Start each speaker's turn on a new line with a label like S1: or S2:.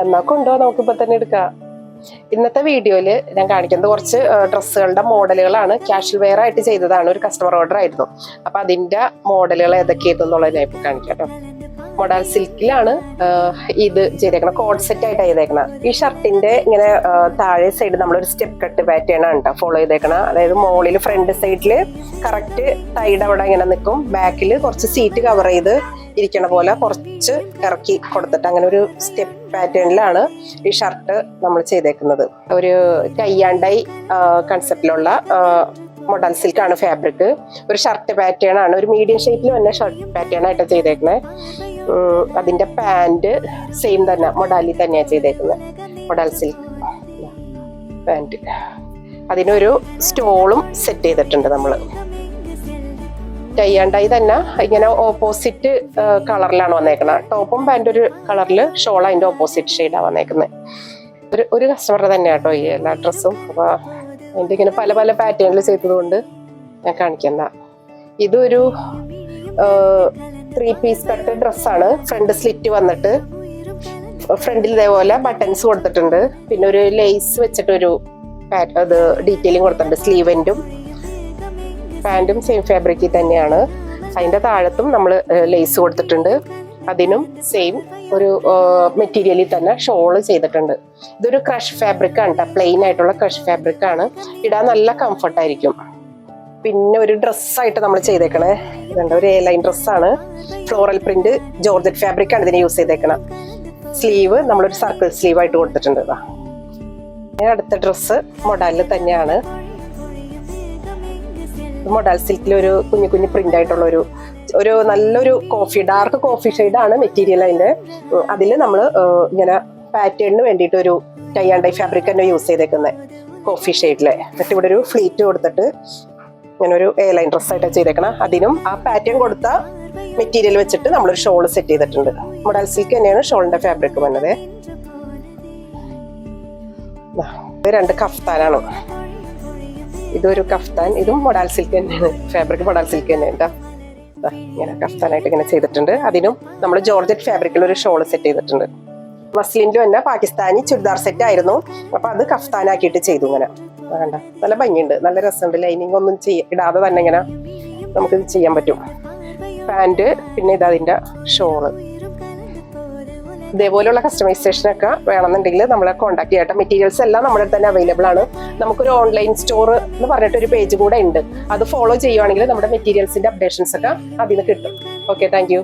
S1: എന്നാ കൊണ്ടോ നമുക്കിപ്പോ തന്നെ എടുക്കാം. ഇന്നത്തെ വീഡിയോയില് ഞാൻ കാണിക്കുന്നത് കുറച്ച് ഡ്രസ്സുകളുടെ മോഡലുകളാണ്. കാഷ്വൽ വെയർ ആയിട്ട് ചെയ്തതാണ്, ഒരു കസ്റ്റമർ ഓർഡർ ആയിരുന്നു. അപ്പൊ അതിന്റെ മോഡലുകൾ ഏതൊക്കെയാണെന്നുള്ളത് ഞാൻ ഇപ്പൊ കാണിക്കാം കേട്ടോ. മോഡൽ സിൽക്കിലാണ് ഇത് ചെയ്തേക്കണം, കോഡ് സെറ്റ് ആയിട്ട് ചെയ്തേക്കണം. ഈ ഷർട്ടിന്റെ ഇങ്ങനെ താഴെ സൈഡ് നമ്മളൊരു സ്റ്റെപ്പ് കട്ട് പാറ്റേൺ ആണ് കേട്ടോ ഫോളോ ചെയ്തേക്കണം. അതായത് മോളിൽ ഫ്രണ്ട് സൈഡില് കറക്റ്റ് തൈഡ് അവിടെ ഇങ്ങനെ നിൽക്കും, ബാക്കിൽ കുറച്ച് സീറ്റ് കവർ ചെയ്ത് ഇരിക്കണ പോലെ കുറച്ച് ഇറക്കി കൊടുത്തിട്ട് അങ്ങനെ ഒരു സ്റ്റെപ്പ് പാറ്റേണിലാണ് ഈ ഷർട്ട് നമ്മൾ ചെയ്തേക്കുന്നത്. ഒരു കയ്യാണ്ടൈ കൺസെപ്റ്റിലുള്ള മോഡൽ സിൽക്കാണ് ഫാബ്രിക്. ഒരു ഷർട്ട് പാറ്റേൺ ആണ്, ഒരു മീഡിയം ഷേപ്പിൽ തന്നെ ഷർട്ട് പാറ്റേൺ ആയിട്ട് ചെയ്തേക്കുന്നത്. അതിന്റെ പാന്റ് സെയിം തന്നെ മൊഡാലി തന്നെയാണ് ചെയ്തേക്കുന്നത്, മൊഡാൽ സിൽക്ക് പാന്റ്. അതിനൊരു സ്റ്റോളും സെറ്റ് ചെയ്തിട്ടുണ്ട് നമ്മള്. കയ്യാണ്ടായി തന്നെ ഇങ്ങനെ ഓപ്പോസിറ്റ് കളറിലാണ് വന്നേക്കുന്നത്. ടോപ്പും പാൻറ് ഒരു കളറിൽ, ഷോൾ അതിന്റെ ഓപ്പോസിറ്റ് ഷെയ്ഡാണ് വന്നേക്കുന്നത്. ഒരു കസ്റ്റമറുടെ തന്നെയാണ് കേട്ടോ ഈ എല്ലാ ഡ്രസ്സും. അപ്പൊ അതിന്റെ ഇങ്ങനെ പല പല പാറ്റേണിൽ ചെയ്തത് കൊണ്ട് ഞാൻ കാണിക്കുന്ന. ഇതൊരു 3 പീസ് കട്ട് ഡ്രസ്സാണ്. ഫ്രണ്ട് സ്ലിറ്റ് വന്നിട്ട് ഫ്രണ്ടിൽ ഇതേപോലെ ബട്ടൺസ് കൊടുത്തിട്ടുണ്ട്. പിന്നെ ഒരു ലേസ് വെച്ചിട്ടൊരു അത് ഡീറ്റെയിലിംഗ് കൊടുത്തിട്ടുണ്ട്. സ്ലീവെന്റും പാൻറ്റും സെയിം ഫാബ്രിക്കിൽ തന്നെയാണ്. അതിന്റെ താഴത്തും നമ്മൾ ലേസ് കൊടുത്തിട്ടുണ്ട്. അതിനും സെയിം ഒരു മെറ്റീരിയലിൽ തന്നെ ഷോള് ചെയ്തിട്ടുണ്ട്. ഇതൊരു ക്രഷ് ഫാബ്രിക് ആണ് കേട്ടോ, പ്ലെയിൻ ആയിട്ടുള്ള ക്രഷ് ഫാബ്രിക് ആണ്. ഇടാൻ നല്ല കംഫർട്ടായിരിക്കും. പിന്നെ ഒരു ഡ്രസ്സായിട്ട് നമ്മൾ ചെയ്തേക്കണേ ഇതുണ്ട്, ഒരു എയർലൈൻ ഡ്രസ്സാണ്. ഫ്ലോറൽ പ്രിന്റ് ജോർജറ്റ് ഫാബ്രിക് ആണ് ഇതിന് യൂസ് ചെയ്തേക്കണം. സ്ലീവ് നമ്മളൊരു സർക്കിൾ സ്ലീവ് ആയിട്ട് കൊടുത്തിട്ടുണ്ട്. അടുത്ത ഡ്രസ്സ് മൊഡാലിൽ തന്നെയാണ്. മൊഡാൽ സിൽക്കിൽ ഒരു കുഞ്ഞു കുഞ്ഞു പ്രിന്റ് ആയിട്ടുള്ള ഒരു നല്ലൊരു ഡാർക്ക് കോഫി ഷെയ്ഡാണ് മെറ്റീരിയൽ അതിന്റെ. അതിൽ നമ്മൾ ഇങ്ങനെ പാറ്റേണിന് വേണ്ടിയിട്ട് ഒരു ടൈ ആൻഡ് ഡൈ ഫാബ്രിക് തന്നെ യൂസ് ചെയ്തേക്കുന്നത്, കോഫി ഷെയ്ഡിലെ. എന്നിട്ട് ഇവിടെ ഒരു ഫ്ലീറ്റ് കൊടുത്തിട്ട് ഇങ്ങനെ ഒരു എയർലൈൻ ഡ്രസ്സായിട്ടാണ് ചെയ്തേക്കണം. അതിനും ആ പാറ്റേൺ കൊടുത്ത മെറ്റീരിയൽ വെച്ചിട്ട് നമ്മളൊരു ഷോള് സെറ്റ് ചെയ്തിട്ടുണ്ട്. മൊഡാൽ സിൽക്ക് തന്നെയാണ് ഷോളിന്റെ ഫാബ്രിക് വന്നത്. രണ്ട് കഫ്താനാണ്. ഇതൊരു കഫ്താൻ, ഇതും മൊഡാൽ സിൽക്ക് തന്നെയാണ്, ഫാബ്രിക് മൊഡാൽ സിൽക്ക് തന്നെയാണ്. ഇങ്ങനെ കഫ്താനായിട്ട് ഇങ്ങനെ ചെയ്തിട്ടുണ്ട്. അതിനും നമ്മൾ ജോർജറ്റ് ഫാബ്രിക്കിൽ ഒരു ഷോള് സെറ്റ് ചെയ്തിട്ടുണ്ട്. മസ്ലിനിലും തന്നെ പാകിസ്ഥാനി ചുരിദാർ സെറ്റ് ആയിരുന്നു. അപ്പൊ അത് കഫ്താനാക്കിയിട്ട് ചെയ്തു. ഇങ്ങനെ വേണ്ട, നല്ല ഭംഗിയുണ്ട്, നല്ല രസമുണ്ട്. ലൈനിങ് ഒന്നും ഇടാതെ തന്നെ ഇങ്ങനെ നമുക്ക് ഇത് ചെയ്യാൻ പറ്റും. പാന്റ്, പിന്നെ ഇതതിന്റെ ഷോള്. ഇതേപോലെയുള്ള കസ്റ്റമൈസേഷനൊക്കെ വേണമെന്നുണ്ടെങ്കിൽ നമ്മളെ കോൺടാക്ട് ചെയ്യട്ടെ. മെറ്റീരിയൽസ് എല്ലാം നമ്മുടെ തന്നെ അവൈലബിൾ ആണ്. നമുക്കൊരു ഓൺലൈൻ സ്റ്റോർ എന്ന് പറഞ്ഞിട്ട് ഒരു പേജ് കൂടെ ഉണ്ട്. അത് ഫോളോ ചെയ്യുവാണെങ്കിൽ നമ്മുടെ മെറ്റീരിയൽസിന്റെ അപ്ഡേഷൻസ് ഒക്കെ അതിന് കിട്ടും. Okay, thank you.